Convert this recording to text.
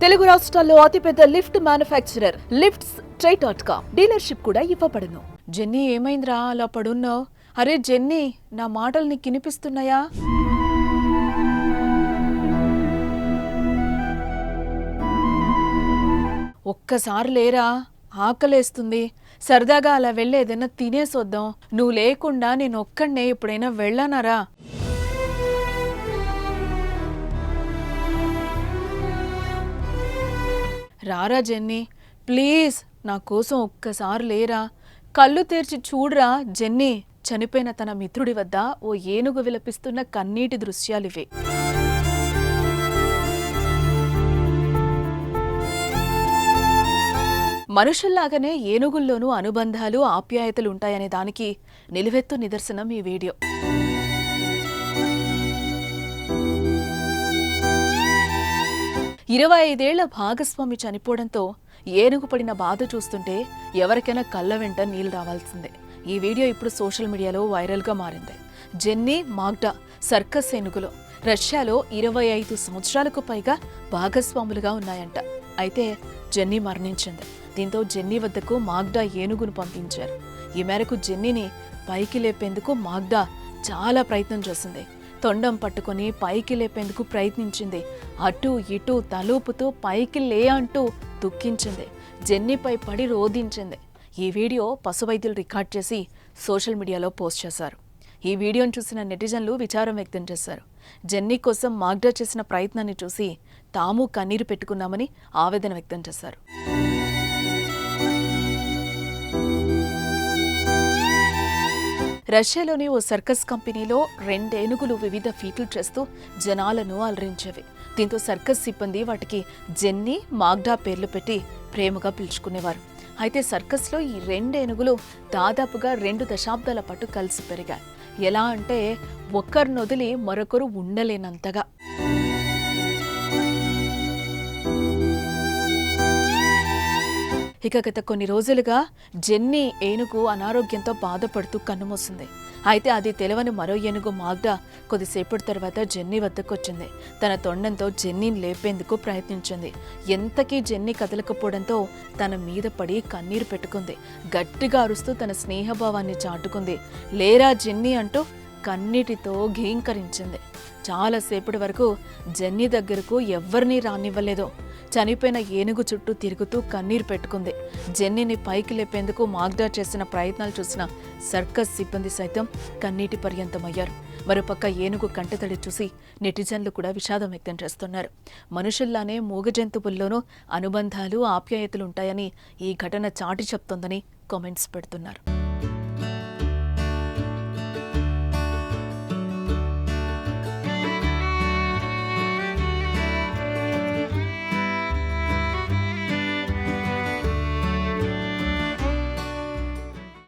తెలుగు రాష్ట్రాల్లో అతిపెద్ద lift manufacturer lifts ట్రై.com dealership కూడా ఇవ్వబడును. జెన్నీ, ఏమైందిరా అలా పడున్నావు? అరే జెన్నీ, నా మాటలు నీకు వినిపిస్తున్నాయా? ఒక్కసారి లేరా, ఆకలేస్తుంది. సరదాగా అలా వెళ్ళి ఏదైనా తినేసొద్దాం. నువ్వు లేకుండా నేను ఒక్కడనే ఎప్పుడైనా వెళ్ళానారా? రారా జెన్నీ, ప్లీజ్ నా కోసం ఒక్కసారి లేరా. కళ్ళు తెరిచి చూడరా జెన్నీ. చనిపోయిన తన మిత్రుడి వద్ద ఓ ఏనుగు విలపిస్తున్న కన్నీటి దృశ్యాలివే. మనుషుల్లాగానే ఏనుగుల్లోనూ అనుబంధాలు, ఆప్యాయతలు ఉంటాయనే దానికి నిలువెత్తు నిదర్శనం ఈ వీడియో. ఇరవై 25 ఏళ్ల భాగస్వామి చనిపోవడంతో ఏనుగు పడిన బాధ చూస్తుంటే ఎవరికైనా కళ్ళ వెంట నీళ్లు రావాల్సిందే. ఈ వీడియో ఇప్పుడు సోషల్ మీడియాలో వైరల్గా మారింది. జెన్నీ, మాగ్డా సర్కస్ ఏనుగులు రష్యాలో 25 సంవత్సరాలకు పైగా భాగస్వాములుగా ఉన్నాయంట. అయితే జెన్నీ మరణించింది. దీంతో జెన్నీ వద్దకు మాగ్డా ఏనుగును పంపించారు. ఈ మేరకు జెన్నీని పైకి లేపేందుకు మాగ్డా చాలా ప్రయత్నం చేసింది. తొండం పట్టుకుని పైకి లేపేందుకు ప్రయత్నించింది. అటూ ఇటూ తలూపుతూ పైకి లే అంటూ దుఃఖించింది. జెన్నీపై పడి రోధించింది. ఈ వీడియో పశువైద్యులు రికార్డ్ చేసి సోషల్ మీడియాలో పోస్ట్ చేశారు. ఈ వీడియోను చూసిన నెటిజన్లు విచారం వ్యక్తం చేశారు. జెన్నీ కోసం మాగ్డా చేసిన ప్రయత్నాన్ని చూసి తాము కన్నీరు పెట్టుకున్నామని ఆవేదన వ్యక్తం చేశారు. రష్యాలోని ఓ సర్కస్ కంపెనీలో 2 ఏనుగులు వివిధ ఫీట్లు చేస్తూ జనాలను అలరించేవి. దీంతో సర్కస్ సిబ్బంది వాటికి జెన్నీ, మాగ్డా పేర్లు పెట్టి ప్రేమగా పిలుచుకునేవారు. అయితే సర్కస్లో ఈ 2 ఏనుగులు దాదాపుగా 2 దశాబ్దాల పాటు కలిసి పెరిగాయి. ఎలా అంటే ఒక్కరిని వదిలి మరొకరు ఉండలేనంతగా. ఇక గత కొన్ని రోజులుగా జెన్నీ ఏనుగు అనారోగ్యంతో బాధపడుతూ కన్నుమూసింది. అయితే అది తెలవని మరో ఏనుగు మాగ్డా కొద్దిసేపటి తర్వాత జెన్నీ వద్దకు వచ్చింది. తన తొండంతో జెన్నీని లేపేందుకు ప్రయత్నించింది. ఎంతకీ జెన్నీ కదలకపోవడంతో తన మీద పడి కన్నీరు పెట్టుకుంది. గట్టిగా అరుస్తూ తన స్నేహభావాన్ని చాటుకుంది. లేరా జెన్నీ అంటూ కన్నీటితో ఘీంకరించింది. చాలాసేపటి వరకు జెన్నీ దగ్గరకు ఎవ్వరినీ రానివ్వలేదు. చనిపోయిన ఏనుగు చుట్టూ తిరుగుతూ కన్నీరు పెట్టుకుంది. జెన్నీని పైకి లేపేందుకు మాగ్డా చేసిన ప్రయత్నాలు చూసిన సర్కస్ సిబ్బంది సైతం కన్నీటి పర్యంతమయ్యారు. మరోపక్క ఏనుగు కంటతడి చూసి నెటిజన్లు కూడా విషాదం వ్యక్తం చేస్తున్నారు. మనుషుల్లానే మూగ జంతువుల్లోనూ అనుబంధాలు, ఆప్యాయతలు ఉంటాయని ఈ ఘటన చాటి చెప్తోందని కామెంట్స్ పెడుతున్నారు.